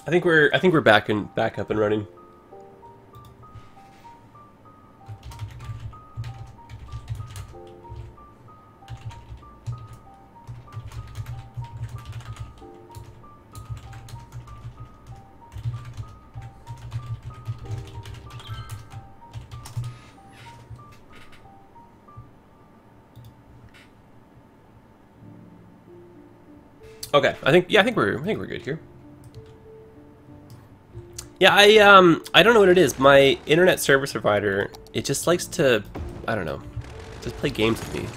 I think we're back up and running. Okay, I think we're good here. Yeah, I don't know what it is. My internet service provider, it just likes to, I don't know, just play games with me.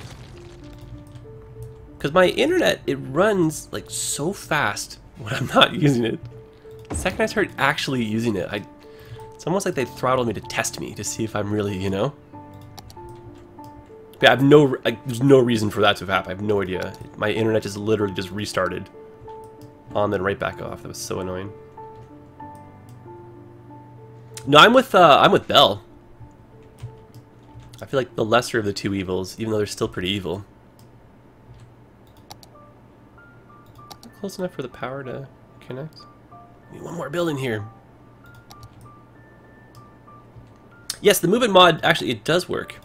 Because my internet, it runs like so fast when I'm not using it. The second I start actually using it, it's almost like they throttled me to test me to see if I'm really, you know. Yeah, there's no reason for that to happen. I have no idea. My internet just literally just restarted on, then right back off. That was so annoying. No, I'm with Bell. I feel like the lesser of the two evils, even though they're still pretty evil. Close enough for the power to connect. Need one more building here. Yes, the movement mod, actually, it does work.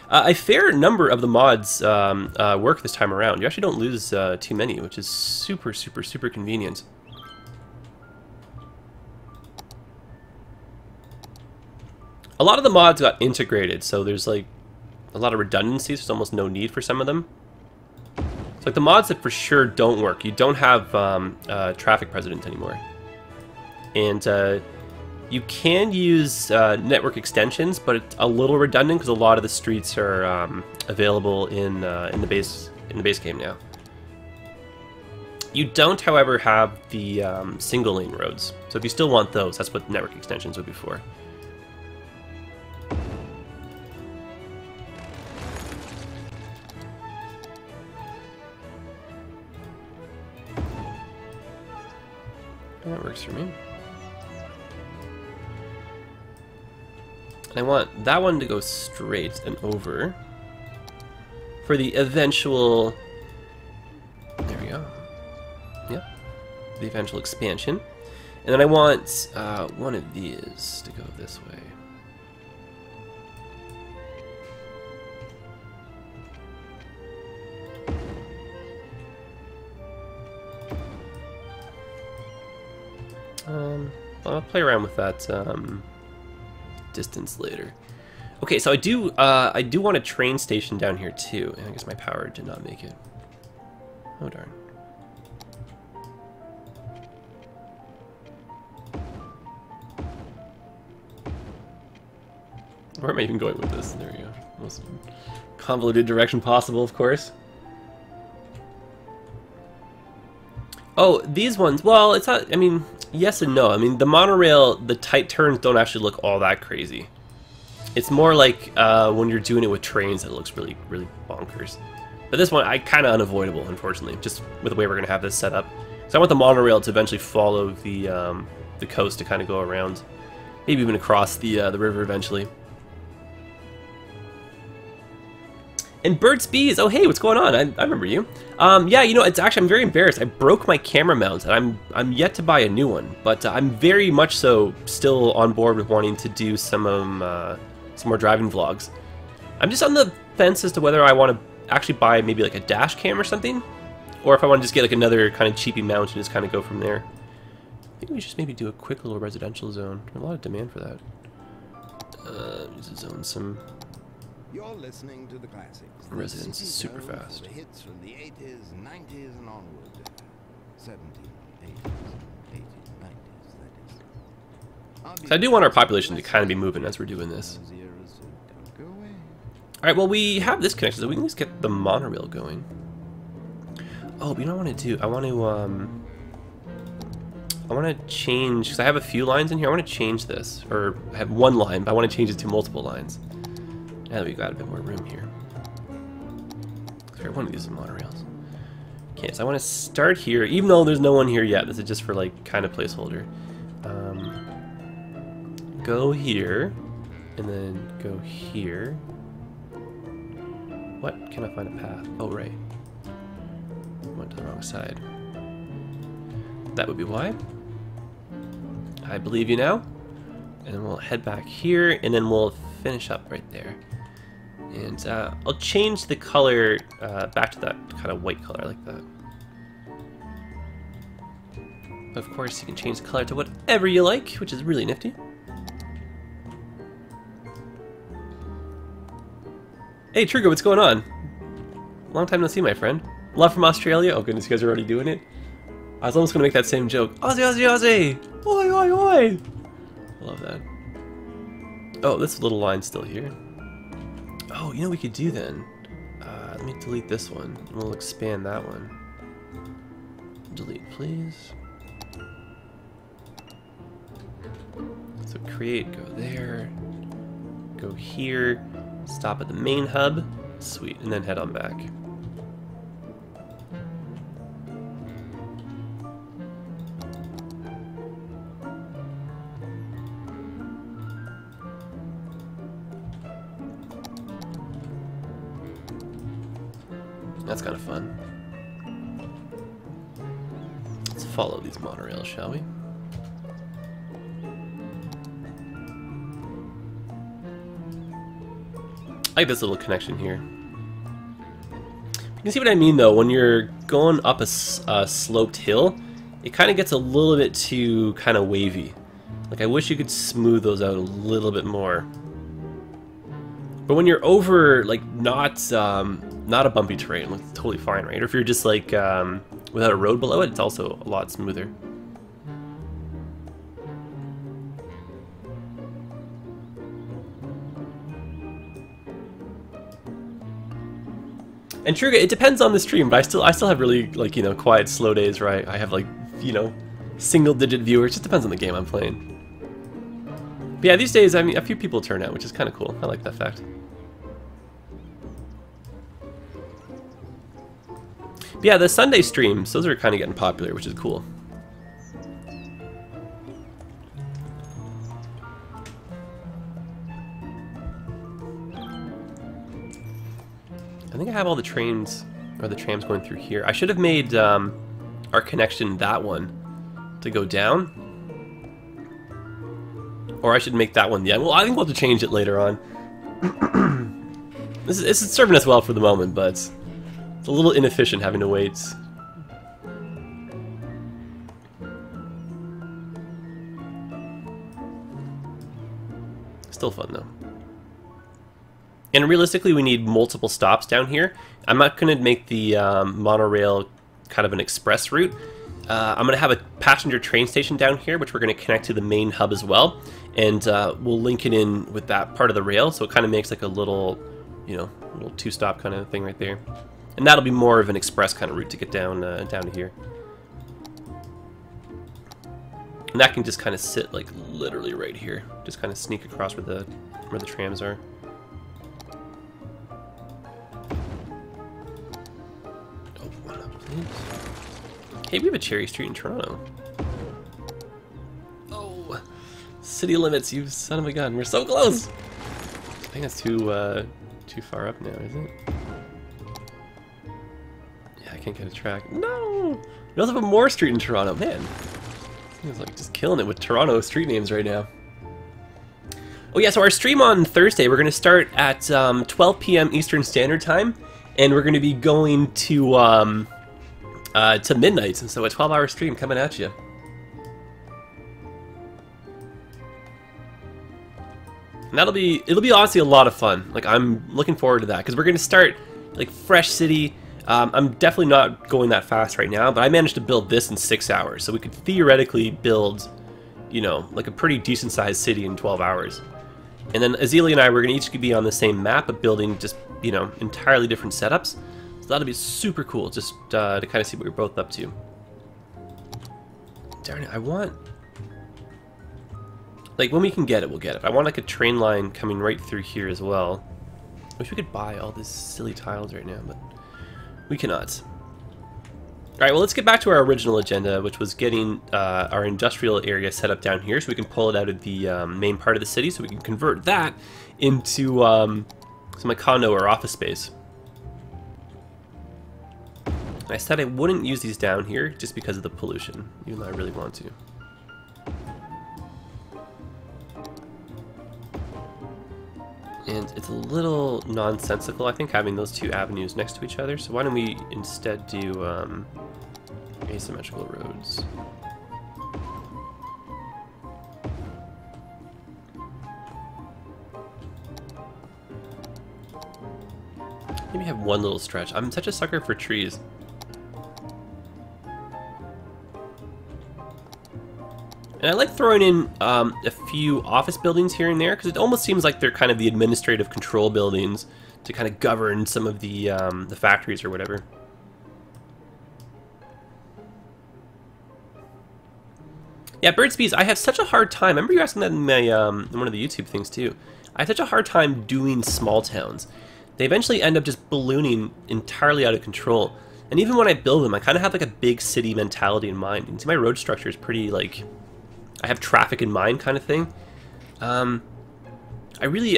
A fair number of the mods work this time around. You actually don't lose too many, which is super, super, super convenient. A lot of the mods got integrated, so there's like a lot of redundancies. There's almost no need for some of them. So like the mods that for sure don't work, you don't have traffic president anymore. And you can use network extensions, but it's a little redundant because a lot of the streets are available in the base game now. You don't, however, have the single lane roads. So if you still want those, that's what network extensions would be for. That works for me. And I want that one to go straight and over for the eventual, there we go, yep, the eventual expansion. And then I want one of these to go this way. I'll play around with that distance later. Okay, so I do want a train station down here too, and I guess my power did not make it. Oh darn. Where am I even going with this? There we go. Most convoluted direction possible, of course. Oh, these ones, well, it's not, I mean, yes and no. I mean, the monorail, the tight turns don't actually look all that crazy. It's more like when you're doing it with trains that it looks really, really bonkers. But this one, kind of unavoidable, unfortunately, just with the way we're going to have this set up. So I want the monorail to eventually follow the coast to kind of go around, maybe even across the river eventually. And Birds Bees, oh hey, what's going on? I remember you. Yeah, you know, it's actually, I'm very embarrassed. I broke my camera mount, and I'm yet to buy a new one. But I'm very much so still on board with wanting to do some more driving vlogs. I'm just on the fence as to whether I want to actually buy maybe like a dash cam or something, or if I want to just get like another kind of cheapy mount and just kind of go from there. I think we should just maybe do a quick little residential zone. There's a lot of demand for that. Just zone some. You're listening to the classics. Residence is super fast. The hits from the 80s, 90s, and onward. 70s, 80s, 90s, that is. So I do want our population to kind of be moving as we're doing this. Alright, well, we have this connection, so we can at least get the monorail going. Oh, but you know what I want to do? I want to change, because I have a few lines in here. I want to change this, or I have one line, but I want to change it to multiple lines. Now that we've got a bit more room here. I want to use the monorails. Okay, so I want to start here, even though there's no one here yet. This is just for like kind of placeholder. Go here, and then go here. What? Can I find a path? Oh, right. Went to the wrong side. That would be why. I believe you now. And then we'll head back here, and then we'll finish up right there. And I'll change the color back to that kind of white color like that. Of course, you can change the color to whatever you like, which is really nifty. Hey, Trugo, what's going on? Long time no see, my friend. Love from Australia. Oh goodness, you guys are already doing it. I was almost going to make that same joke. Aussie, Aussie, Aussie! Oi, oi, oi! I love that. Oh, this little line's still here. Oh, you know what we could do then? Let me delete this one. And we'll expand that one. Delete, please. So create, go there. Go here. Stop at the main hub. Sweet, and then head on back. That's kind of fun. Let's follow these monorails, shall we? I like this little connection here. You can see what I mean though, when you're going up a sloped hill, it kind of gets a little bit too kind of wavy. Like I wish you could smooth those out a little bit more. But when you're over, like, not a bumpy terrain, it's totally fine, right? Or if you're just, like, without a road below it, it's also a lot smoother. And Truga, it depends on the stream, but I still have really, like, you know, quiet, slow days where I have, like, you know, single-digit viewers. It just depends on the game I'm playing. But yeah, these days, I mean, a few people turn out, which is kind of cool. I like that fact. But yeah, the Sunday streams, those are kind of getting popular, which is cool. I think I have all the trains, or the trams going through here. I should have made our connection that one to go down. Or I should make that one the end. Well, I think we'll have to change it later on. This is serving us well for the moment, but it's a little inefficient having to wait. Still fun, though. And realistically, we need multiple stops down here. I'm not going to make the monorail kind of an express route. I'm going to have a passenger train station down here, which we're going to connect to the main hub as well. And we'll link it in with that part of the rail, so it kind of makes like a little, you know, little two-stop kind of thing right there. And that'll be more of an express kind of route to get down down to here. And that can just kind of sit like literally right here. Just kind of sneak across where the trams are. Oh, one up, please. Hey, we have a Cherry Street in Toronto. Oh, city limits, you son of a gun. We're so close. I think that's too far up now, is it? Yeah, I can't get a track. No! We also have a Moore Street in Toronto. Man, it's like just killing it with Toronto street names right now. Oh yeah, so our stream on Thursday, we're going to start at 12 p.m. Eastern Standard Time, and we're going to be going to midnight, and so a 12-hour stream coming at you. And it'll be honestly a lot of fun. Like, I'm looking forward to that, because we're going to start, like, fresh city. I'm definitely not going that fast right now, but I managed to build this in 6 hours, so we could theoretically build, you know, like a pretty decent-sized city in 12 hours. And then Azealia and I, we're going to each be on the same map, but building just, you know, entirely different setups. So that'll be super cool, just to kind of see what we're both up to. Darn it, I want... Like, when we can get it, we'll get it. I want, like, a train line coming right through here as well. Wish we could buy all these silly tiles right now, but we cannot. Alright, well, let's get back to our original agenda, which was getting our industrial area set up down here so we can pull it out of the main part of the city so we can convert that into some like condo or office space. I said I wouldn't use these down here just because of the pollution, even though I really want to. And it's a little nonsensical, I think, having those two avenues next to each other. So why don't we instead do asymmetrical roads? Maybe have one little stretch. I'm such a sucker for trees. And I like throwing in a few office buildings here and there, because it almost seems like they're kind of the administrative control buildings to kind of govern some of the factories or whatever. Yeah, birds bees. I have such a hard time. I remember you asking that in my in one of the YouTube things too. I have such a hard time doing small towns. They eventually end up just ballooning entirely out of control. And even when I build them, I kind of have like a big city mentality in mind. You can see my road structure is pretty like, I have traffic in mind kind of thing. I've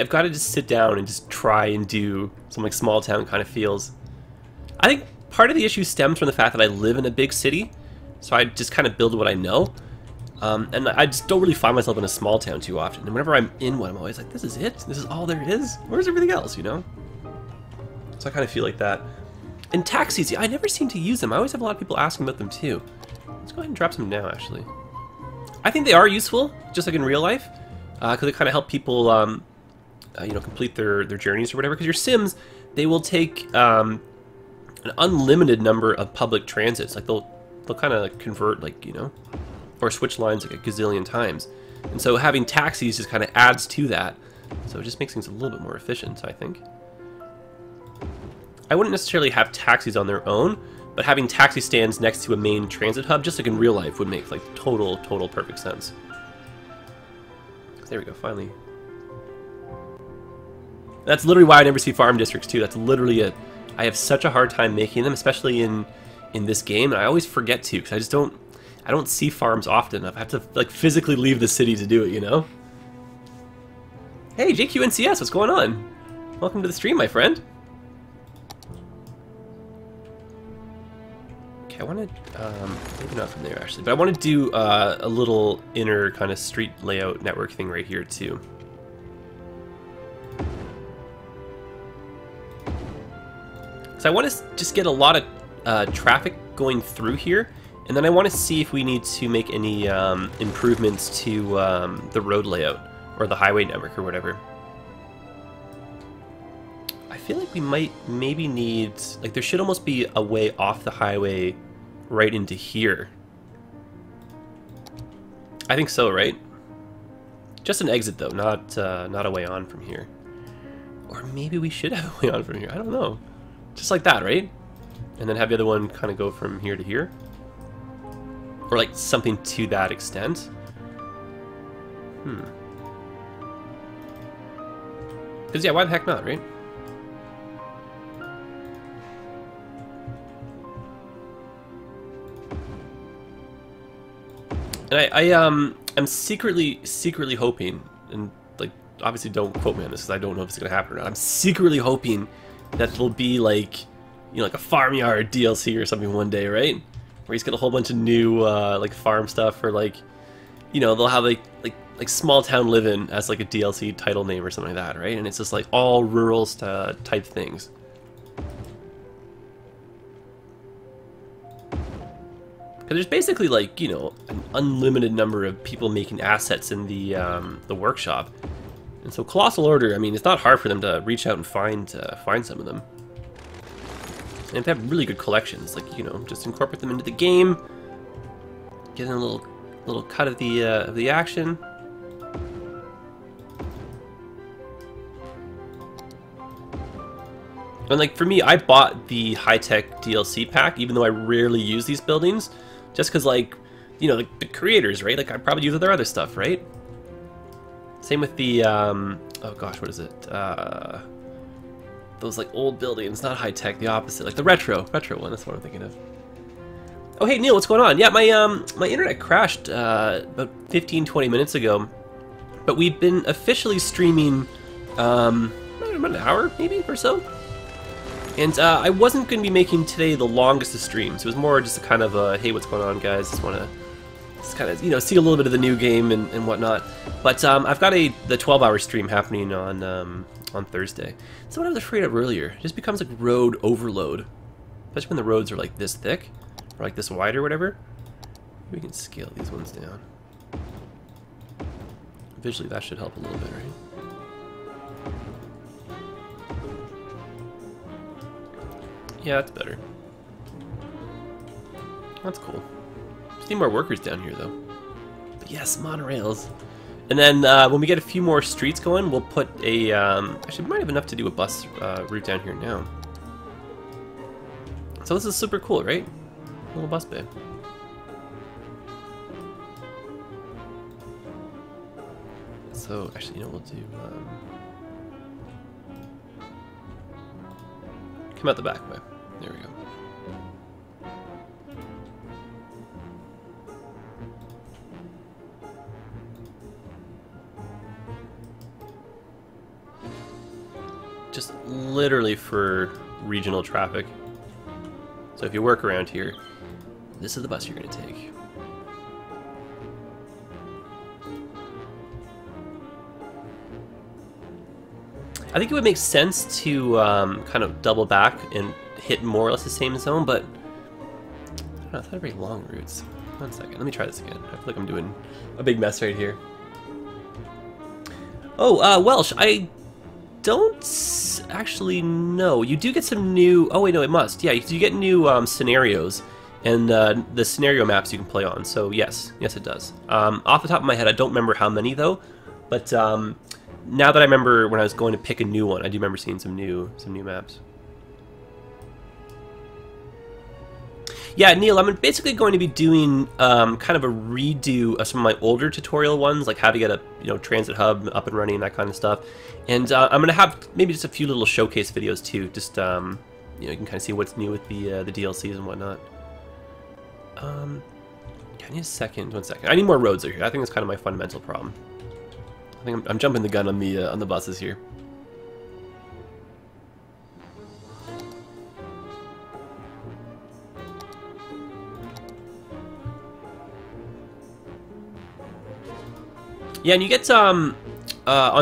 got to just sit down and just try and do some like small town kind of feels. I think part of the issue stems from the fact that I live in a big city, so I just kind of build what I know. And I just don't really find myself in a small town too often. And whenever I'm in one, I'm always like, this is it? This is all there is? Where's everything else, you know? So I kind of feel like that. And taxis, I never seem to use them. I always have a lot of people asking about them too. Let's go ahead and drop some now, actually. I think they are useful, just like in real life, because they kind of help people, you know, complete their journeys or whatever. Because your Sims, they will take an unlimited number of public transits. Like they'll kind of convert, like, you know, or switch lines like a gazillion times. And so having taxis just kind of adds to that. So it just makes things a little bit more efficient, I think. I wouldn't necessarily have taxis on their own, but having taxi stands next to a main transit hub, just like in real life, would make like total perfect sense. There we go, finally. That's literally why I never see farm districts too. That's literally it. I have such a hard time making them, especially in this game, and I always forget to, because I don't see farms often enough. I have to like physically leave the city to do it, you know? Hey, JQNCS, what's going on? Welcome to the stream, my friend. I want to, maybe not from there actually, but I want to do a little inner kind of street layout network thing right here too. So I want to just get a lot of traffic going through here, and then I want to see if we need to make any improvements to the road layout or the highway network or whatever. I feel like we might maybe need, like there should almost be a way off the highway right into here. I think so, right? Just an exit though, not a way on from here. Or maybe we should have a way on from here. I don't know. Just like that, right? And then have the other one kind of go from here to here. Or like something to that extent. Because yeah, why the heck not, right? And I'm secretly hoping, and like obviously don't quote me on this because I don't know if it's gonna happen or not. I'm secretly hoping that there'll be like, you know, like a farmyard DLC or something one day, right? Where he's got a whole bunch of new like farm stuff, or like, you know, they'll have like small town living as like a DLC title name or something like that, right? And it's just like all rural type things. Because there's basically like, you know, an unlimited number of people making assets in the workshop, and so Colossal Order, I mean, it's not hard for them to reach out and find some of them, and they have really good collections. Like, you know, just incorporate them into the game, get in a little cut of the action. And like for me, I bought the high-tech DLC pack, even though I rarely use these buildings. Just because, like, you know, like the creators, right? Like, I probably use their other stuff, right? Same with the, oh gosh, what is it? Those, like, old buildings, not high-tech, the opposite. Like, the retro one, that's what I'm thinking of. Oh, hey, Neil, what's going on? Yeah, my internet crashed about 15-20 minutes ago. But we've been officially streaming, about an hour, maybe, or so? And I wasn't going to be making today the longest of streams. It was more just a kind of a, hey, what's going on, guys? Just want to kind of, you know, see a little bit of the new game and whatnot. But I've got the 12-hour stream happening on on Thursday. So what I was afraid of earlier. It just becomes like road overload. Especially when the roads are like this thick. Or like this wide or whatever. We can scale these ones down. Visually that should help a little bit, right? Yeah, that's better. That's cool. Just need more workers down here, though. But yes, monorails. And then when we get a few more streets going, we'll put a... actually, we might have enough to do a bus route down here now. So this is super cool, right? A little bus bay. So, actually, you know what we'll do? Come out the back way. There we go. Just literally for regional traffic. So if you work around here, this is the bus you're going to take. I think it would make sense to kind of double back and hit more or less the same zone, but I don't know, it's not very long routes. 1 second, let me try this again. I feel like I'm doing a big mess right here. Oh, Welsh, I don't actually know. You do get some new... Oh wait, no, it must. Yeah, you get new scenarios and the scenario maps you can play on. So yes, it does. Off the top of my head, I don't remember how many though, but now that I remember when I was going to pick a new one, I do remember seeing some new maps. Yeah, Neil, I'm basically going to be doing kind of a redo of some of my older tutorial ones, like how to get a transit hub up and running, that kind of stuff. And I'm going to have maybe just a few little showcase videos too, just you can kind of see what's new with the DLCs and whatnot. I need 1 second. I need more roads here. I think that's kind of my fundamental problem. I think I'm jumping the gun on the buses here. Yeah, and you get on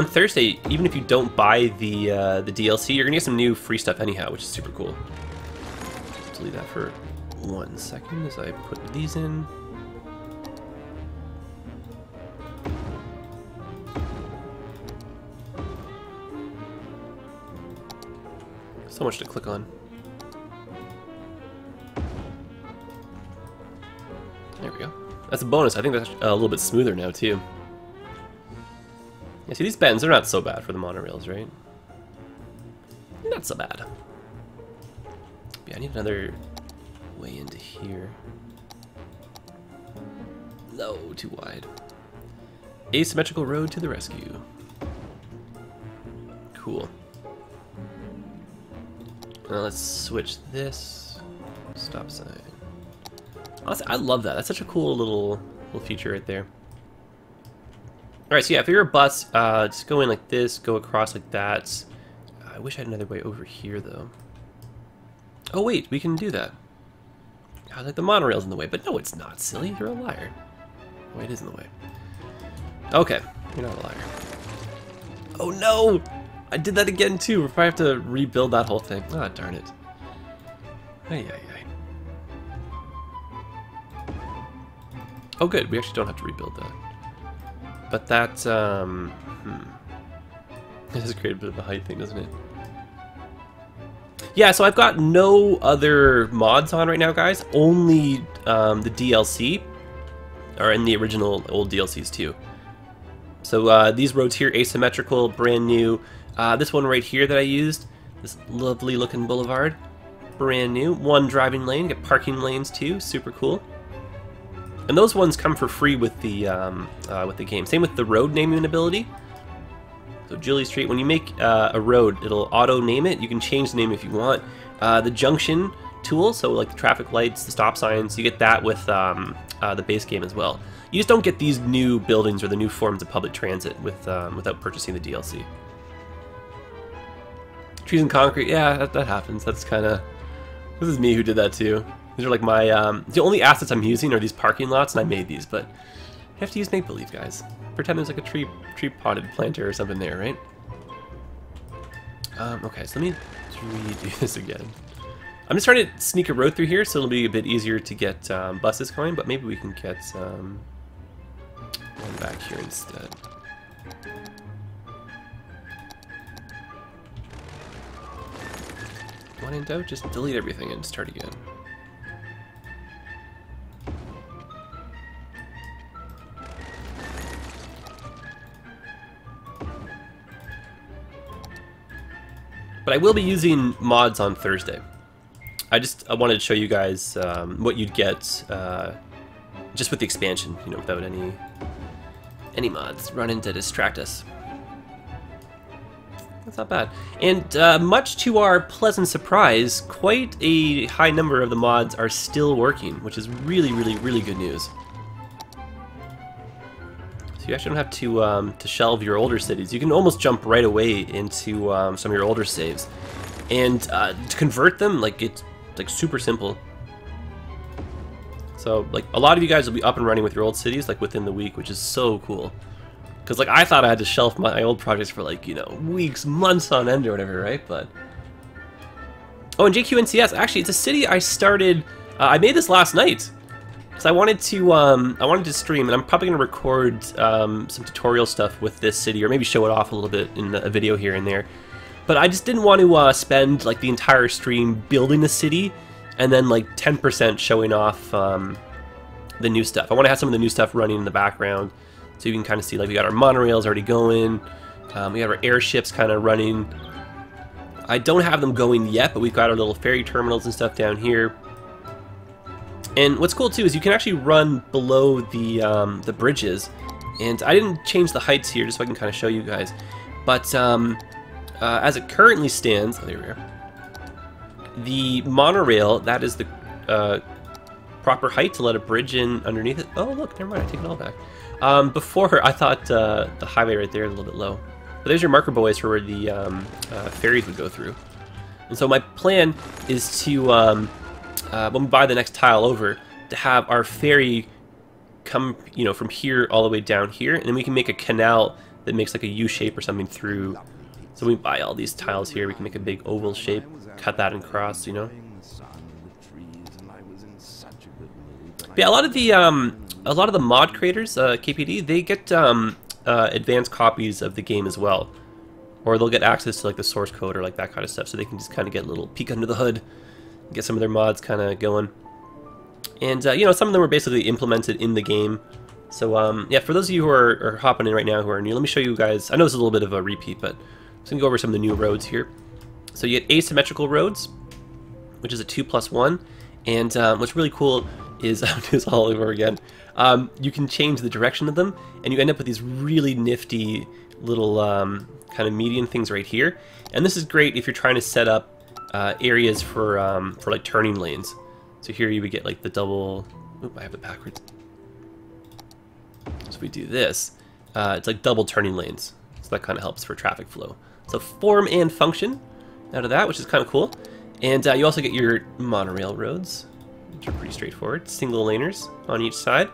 Thursday, even if you don't buy the DLC, you're gonna get some new free stuff anyhow, which is super cool. Delete that for 1 second as I put these in. So much to click on. There we go. That's a bonus. I think that's a little bit smoother now too. Yeah, see these bends, they're not so bad for the monorails, right? Not so bad. Yeah, I need another way into here. No, too wide. Asymmetrical road to the rescue. Cool. Now let's switch this. Stop sign. Honestly, I love that. That's such a cool little feature right there. Alright, so yeah, if you're a bus, just go in like this, go across like that. I wish I had another way over here, though. Oh, wait, we can do that. I was like, the monorail's in the way, but no, it's not, silly. You're a liar. Oh, it is in the way. Okay, you're not a liar. Oh, no! I did that again, too. We'll probably have to rebuild that whole thing. Ah, darn it. Ay, ay, ay. Oh, good. We actually don't have to rebuild that. But that, This has created a bit of a height thing, doesn't it? Yeah, so I've got no other mods on right now, guys. Only the DLC, or in the original old DLCs too. So these roads here, asymmetrical, brand new. This one right here that I used, this lovely looking boulevard, brand new. 1 driving lane, get parking lanes too, super cool. And those ones come for free with the game. Same with the road naming ability. So Julie Street, when you make a road, it'll auto name it. You can change the name if you want. The junction tool, so like the traffic lights, the stop signs, you get that with the base game as well. You just don't get these new buildings or the new forms of public transit without purchasing the DLC. Trees and concrete, yeah, that happens. That's kind of... This is me who did that too. These are like my... the only assets I'm using are these parking lots, and I made these, but you have to use make-believe, guys. Pretend there's like a tree potted planter or something there, right? Okay, so let me redo this again. I'm just trying to sneak a road through here, so it'll be a bit easier to get buses going, but maybe we can get one back here instead. When in doubt, just delete everything and start again. But I will be using mods on Thursday. I wanted to show you guys what you'd get just with the expansion, you know, without any mods running to distract us. That's not bad. And much to our pleasant surprise, quite a high number of the mods are still working, which is really, really, really good news. So you actually don't have to shelve your older cities. You can almost jump right away into some of your older saves. And to convert them, like, it's like super simple. So like a lot of you guys will be up and running with your old cities like within the week, which is so cool. Because like I thought I had to shelf my old projects for like, you know, weeks, months on end or whatever, right? But oh, and JQNCS, actually it's a city I started. I made this last night because I wanted to stream, and I'm probably gonna record some tutorial stuff with this city, or maybe show it off a little bit in a video here and there. But I just didn't want to spend like the entire stream building the city and then like 10% showing off the new stuff. I want to have some of the new stuff running in the background so you can kind of see, like, we got our monorails already going, we have our airships kind of running. I don't have them going yet, but we've got our little ferry terminals and stuff down here. And what's cool too is you can actually run below the bridges, and I didn't change the heights here just so I can kind of show you guys, but as it currently stands, oh, there we are. The monorail, that is the proper height to let a bridge in underneath it. Oh, look, never mind, I take it all back. Before, I thought the highway right there is a little bit low. But there's your marker buoys for where the ferries would go through. And so my plan is to, when we buy the next tile over, to have our ferry come, you know, from here all the way down here, and then we can make a canal that makes like a U shape or something through. So we buy all these tiles here, we can make a big oval shape, cut that and cross, you know. But yeah, a lot of the mod creators, KPD, they get advanced copies of the game as well, or they'll get access to like the source code or like that kind of stuff, so they can just kind of get a little peek under the hood, get some of their mods kind of going. And you know, some of them were basically implemented in the game. So yeah, for those of you who are hopping in right now who are new, let me show you guys. I know this is a little bit of a repeat, but I'm just gonna go over some of the new roads here. So you get asymmetrical roads, which is a 2+1, and what's really cool is, I'm doing this all over again, you can change the direction of them, and you end up with these really nifty little kind of median things right here. And this is great if you're trying to set up areas for like turning lanes. So here you would get like the double, oop, I have it backwards. So if we do this, it's like double turning lanes. So that kind of helps for traffic flow. So form and function out of that, which is kind of cool. And you also get your monorail roads, which are pretty straightforward. Single laners on each side.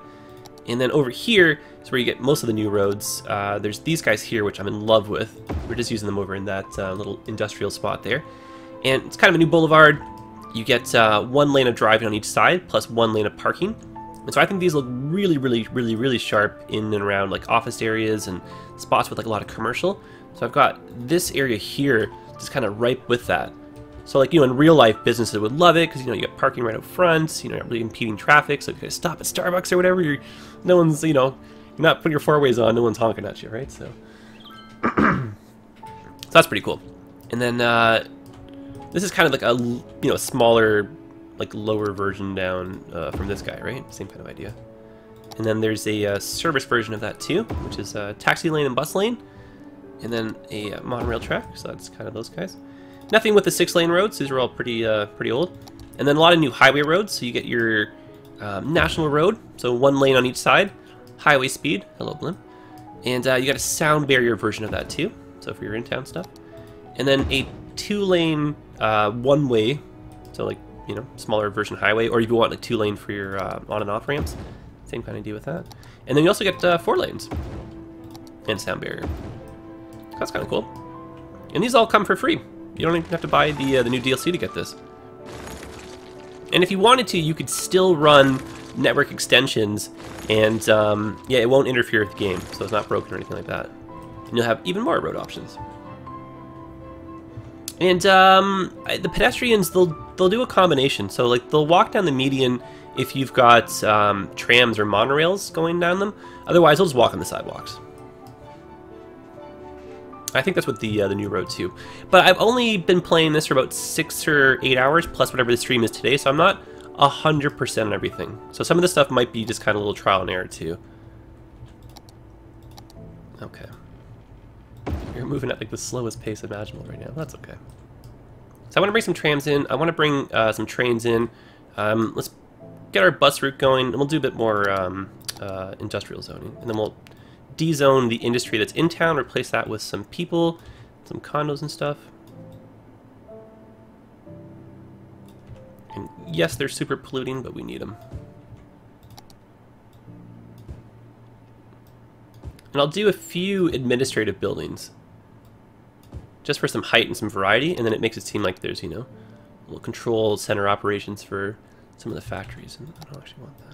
And then over here is where you get most of the new roads. There's these guys here, which I'm in love with. We're just using them over in that little industrial spot there. And it's kind of a new boulevard. You get 1 lane of driving on each side, plus 1 lane of parking. And so I think these look really, really, really, really sharp in and around like office areas and spots with like a lot of commercial. So I've got this area here just kind of ripe with that. So like, you know, in real life, businesses would love it because, you know, you got parking right up front, you know, you're really impeding traffic. So if you guys stop at Starbucks or whatever, no one's, you know, you're not putting your four-ways on, no one's honking at you, right? So, so that's pretty cool. And then this is kind of like a, you know, smaller, like lower version down from this guy, right? Same kind of idea. And then there's a service version of that too, which is a taxi lane and bus lane. And then a monorail track, so that's kind of those guys. Nothing with the 6-lane roads, these are all pretty pretty old. And then a lot of new highway roads, so you get your national road, so 1 lane on each side, highway speed, hello Blim. And you got a sound barrier version of that too, so for your in-town stuff. And then a 2-lane one-way, so like, you know, smaller version highway, or if you want like 2-lane for your on and off ramps, same kind of deal with that. And then you also get 4 lanes and sound barrier. That's kind of cool. And these all come for free. You don't even have to buy the new DLC to get this. And if you wanted to, you could still run network extensions, and yeah, it won't interfere with the game, so it's not broken or anything like that. And you'll have even more road options. And the pedestrians, they'll do a combination. So like they'll walk down the median if you've got trams or monorails going down them. Otherwise, they'll just walk on the sidewalks. I think that's what the new road too. But I've only been playing this for about 6 or 8 hours, plus whatever the stream is today, so I'm not 100% on everything. So some of this stuff might be just kind of a little trial and error too. Okay. You're moving at like the slowest pace imaginable right now. That's okay. So I want to bring some trams in. I want to bring some trains in. Let's get our bus route going, and we'll do a bit more industrial zoning. And then we'll de-zone the industry that's in town, replace that with some people, some condos and stuff. And yes, they're super polluting, but we need them. And I'll do a few administrative buildings, just for some height and some variety, and then it makes it seem like there's, you know, a little control center operations for some of the factories, and I don't actually want that.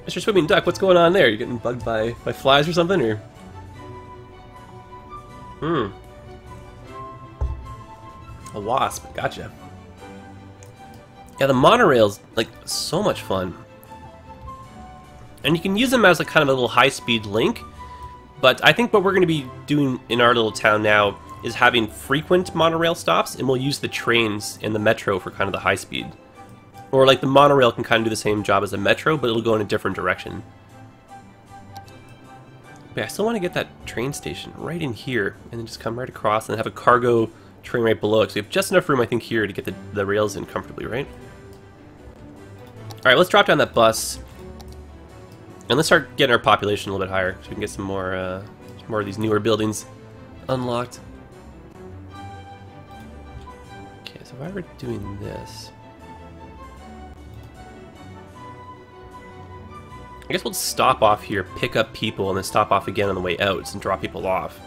Mr. Swimming Duck, what's going on there? You getting bugged by flies or something, or? A wasp, gotcha. Yeah, the monorail's like so much fun. And you can use them as a kind of a little high-speed link, but I think what we're going to be doing in our little town now is having frequent monorail stops, and we'll use the trains and the metro for kind of the high speed. Or like the monorail can kind of do the same job as the metro, but it'll go in a different direction. But yeah, I still want to get that train station right in here, and then just come right across and have a cargo train right below it. So we have just enough room, I think, here to get the rails in comfortably, right? Alright, let's drop down that bus. And let's start getting our population a little bit higher, so we can get some more of these newer buildings unlocked. Okay, so if I were doing this, I guess we'll stop off here, pick up people, and then stop off again on the way out and drop people off.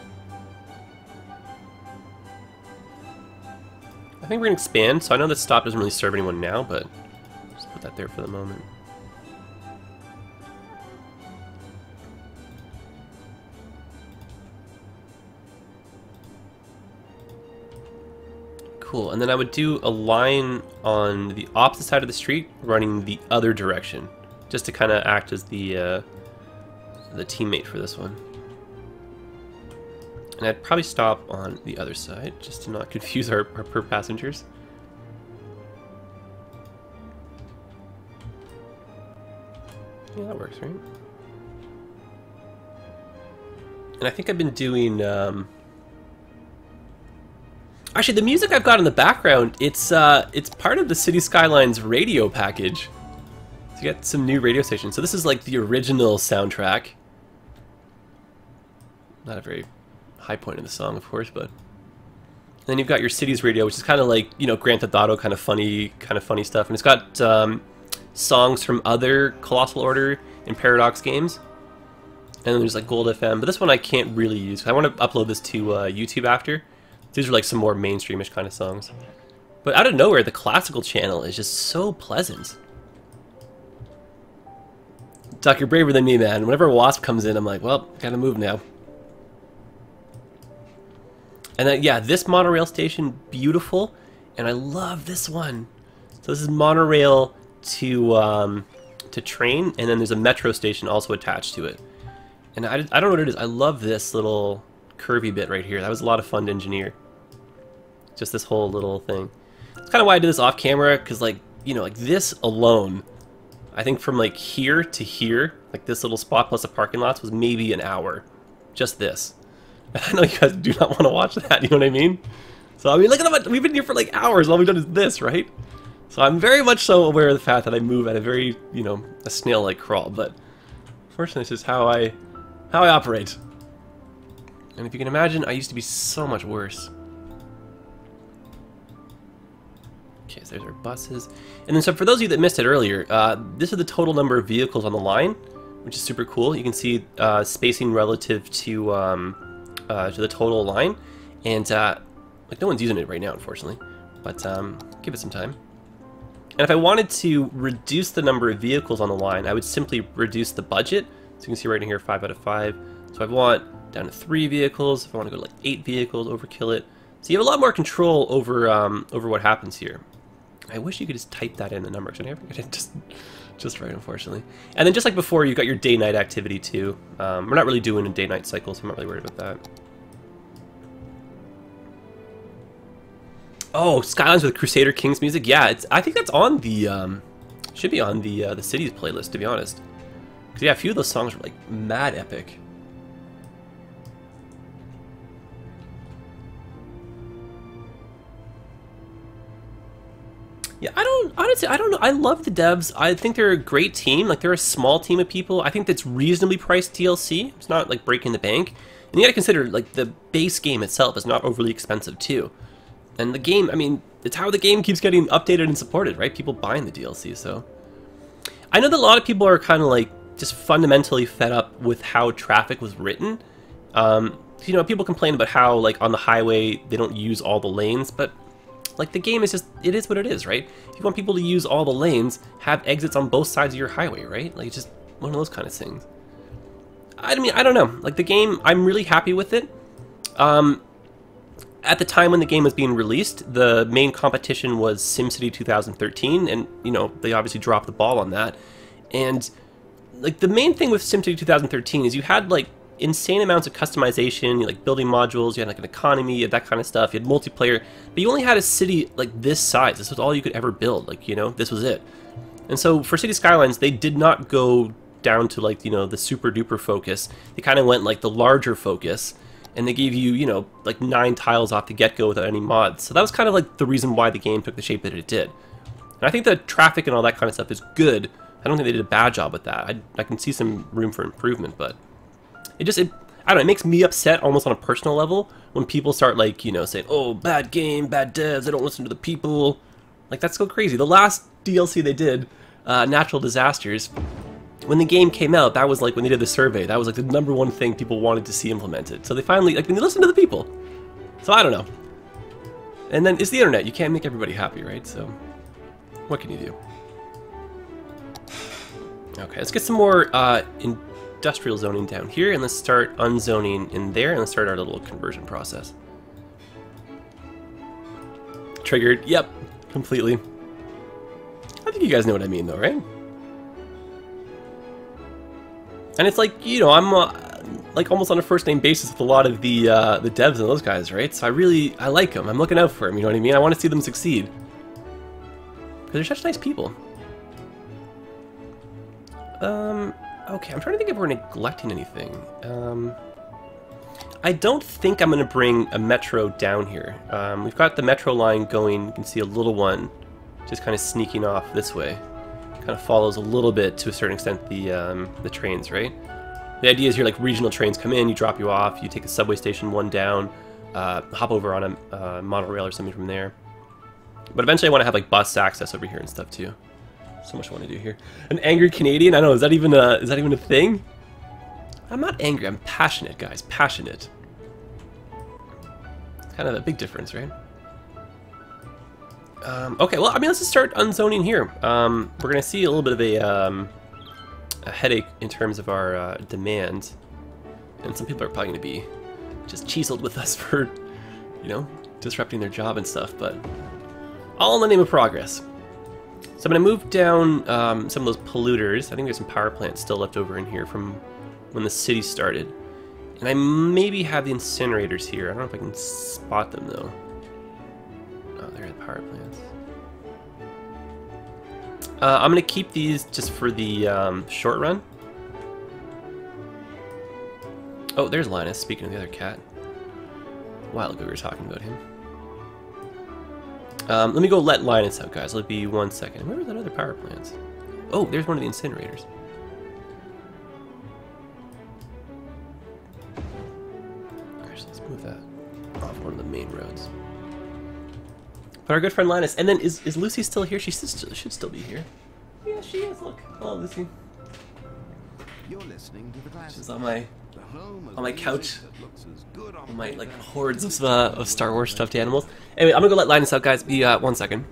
I think we're going to expand, so I know this stop doesn't really serve anyone now, but just put that there for the moment. Cool, and then I would do a line on the opposite side of the street running the other direction, just to kind of act as the teammate for this one. And I'd probably stop on the other side, just to not confuse our per passengers. Yeah, that works, right? And I think I've been doing... Actually, the music I've got in the background, it's part of the City Skylines radio package. So you get some new radio stations. So this is like the original soundtrack. Not a very high point in the song, of course, but... And then you've got your Cities radio, which is kind of like, you know, Grand Theft Auto kind of funny stuff. And it's got songs from other Colossal Order and Paradox games. And then there's like Gold FM, but this one I can't really use. I want to upload this to YouTube after. These are like some more mainstreamish kind of songs. But out of nowhere, the classical channel is just so pleasant. Doc, you're braver than me, man. Whenever Wasp comes in, I'm like, well, gotta move now. And then, yeah, this monorail station, beautiful. And I love this one. So this is monorail to train, and then there's a metro station also attached to it. And I don't know what it is. I love this little curvy bit right here. That was a lot of fun to engineer. Just this whole little thing. That's kind of why I did this off camera, because like, you know, like this alone, I think from like here to here, like this little spot plus the parking lots was maybe an hour. Just this. I know you guys do not want to watch that, you know what I mean? So I mean, look at how much, we've been here for like hours, all we've done is this, right? So I'm very much so aware of the fact that I move at a very, you know, a snail-like crawl, but fortunately this is how I operate. And if you can imagine, I used to be so much worse. Okay, so there's our buses. And then so for those of you that missed it earlier, this is the total number of vehicles on the line. which is super cool. You can see spacing relative to the total line, and like no one's using it right now, unfortunately, but give it some time. And if I wanted to reduce the number of vehicles on the line, I would simply reduce the budget. So you can see right in here, 5 out of 5. So I want down to 3 vehicles. If I want to go to like 8 vehicles, overkill it. So you have a lot more control over over what happens here. I wish you could just type that in the numbers. I never get it just right, unfortunately. And then just like before, you've got your day-night activity too. We're not really doing a day-night cycle, so I'm not really worried about that. Oh, Skylines with Crusader Kings music. Yeah, I think that's on the should be on the Cities playlist, to be honest. Because yeah, a few of those songs are like mad epic. Yeah, honestly, I don't know. I love the devs. I think they're a great team. Like, they're a small team of people. I think that's reasonably priced DLC. It's not like breaking the bank. And you gotta consider, like, the base game itself is not overly expensive too. And the game, I mean, it's how the game keeps getting updated and supported, right? People buying the DLC, so. I know that a lot of people are kind of like just fundamentally fed up with how traffic was written. You know, people complain about how, like, on the highway, they don't use all the lanes, but, like, the game is just, it is what it is, right? If you want people to use all the lanes, have exits on both sides of your highway, right? Like, it's just one of those kind of things. I mean, I don't know. Like, the game, I'm really happy with it. At the time when the game was being released, the main competition was SimCity 2013, and, you know, they obviously dropped the ball on that. And, like, the main thing with SimCity 2013 is you had, like, insane amounts of customization, you like building modules, you had like an economy, you had that kind of stuff, you had multiplayer, but you only had a city like this size. This was all you could ever build, like, you know, this was it. And so for City Skylines, they did not go down to, like, you know, the super duper focus. They kind of went like the larger focus, and they gave you, you know, like 9 tiles off the get-go without any mods. So that was kind of like the reason why the game took the shape that it did. And I think the traffic and all that kind of stuff is good. I don't think they did a bad job with that. I can see some room for improvement, but I don't know, it makes me upset almost on a personal level when people start, like, you know, saying, oh, bad game, bad devs, they don't listen to the people. Like, that's so crazy. The last DLC they did, Natural Disasters, when the game came out, that was like when they did the survey, that was like the #1 thing people wanted to see implemented. So they finally, like, they listened to the people. So I don't know. And then it's the internet, you can't make everybody happy, right? So what can you do? Okay, let's get some more industrial zoning down here, and let's start unzoning in there, and let's start our little conversion process. Triggered. Yep, completely. I think you guys know what I mean, though, right? And it's like, you know, I'm like almost on a first-name basis with a lot of the devs and those guys, right? So I like them. I'm looking out for them, you know what I mean? I want to see them succeed. Because they're such nice people. Okay, I'm trying to think if we're neglecting anything. I don't think I'm going to bring a metro down here. We've got the metro line going. You can see a little one just kind of sneaking off this way. Kind of follows a little bit, to a certain extent, the trains, right? The idea is here, like, regional trains come in, you drop you off, you take a subway station one down, hop over on a monorail or something from there. But eventually I want to have, like, bus access over here and stuff too. So much I want to do here. An angry Canadian? I don't know, is that even a thing? I'm not angry, I'm passionate, guys. Passionate. It's kind of a big difference, right? Okay, well, I mean, let's just start unzoning here. We're going to see a little bit of a headache in terms of our demand. And some people are probably going to be just chiseled with us for, you know, disrupting their job and stuff, but all in the name of progress. So I'm going to move down some of those polluters. I think there's some power plants still left over in here from when the city started. And I maybe have the incinerators here. I don't know if I can spot them, though. Oh, there are the power plants. I'm going to keep these just for the short run. Oh, there's Linus, speaking of the other cat. A while ago we were talking about him. Let me go let Linus out, guys. It'll be 1 second. Where are that other power plants? Oh, there's one of the incinerators. Actually, let's move that off one of the main roads. But our good friend Linus, and then is Lucy still here? She should still be here. Yeah, she is. Look, hello, Lucy. You're listening to the classic. She's on my couch. That looks as good On my like hordes of Star Wars stuffed animals. Anyway, I'm gonna go let Linus out, guys. Be 1 second.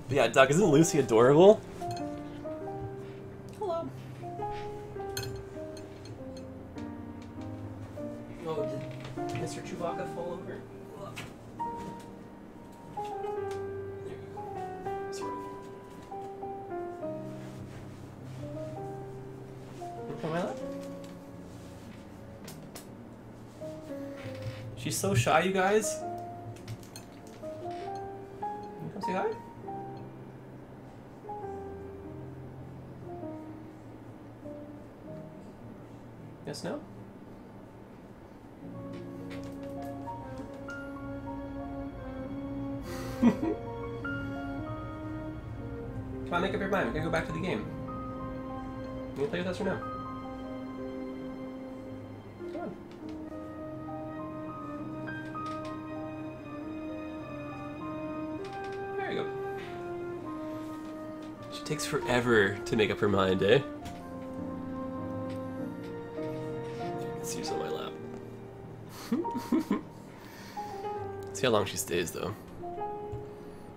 But yeah, Doug, isn't Lucy adorable? Hello. Oh, did Mr. Chewbacca fall over? There you go. Sort of. Look at my lap. She's so shy, you guys. Can you come say hi? Yes, no? Come on, make up your mind. We're gonna go back to the game. You gonna play with us or no? Come on. There you go. She takes forever to make up her mind, eh? She's on my lap. See how long she stays, though.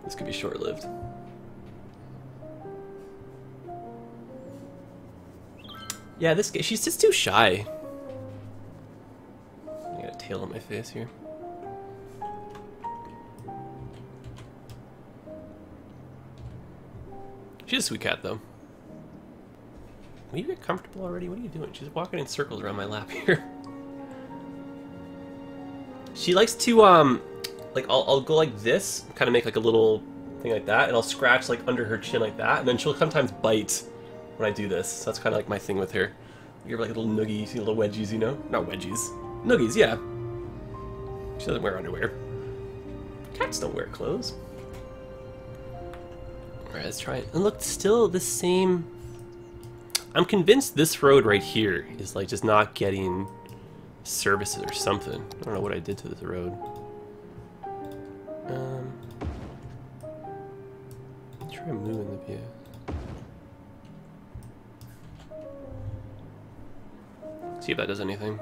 This could be short-lived. Yeah, she's just too shy. I got a tail on my face here. She's a sweet cat, though. Will you get comfortable already? What are you doing? She's walking in circles around my lap here. She likes to, like, I'll go like this, kind of make like a little thing like that, and I'll scratch like under her chin like that, and then she'll sometimes bite when I do this. So that's kind of like my thing with her. I give her like little noogies, little wedgies, you know? Not wedgies. Noogies, yeah. She doesn't wear underwear. Cats don't wear clothes. Alright, let's try it. And look, still the same... I'm convinced this road right here is like just not getting services or something. I don't know what I did to this road. Try moving the view. See if that does anything.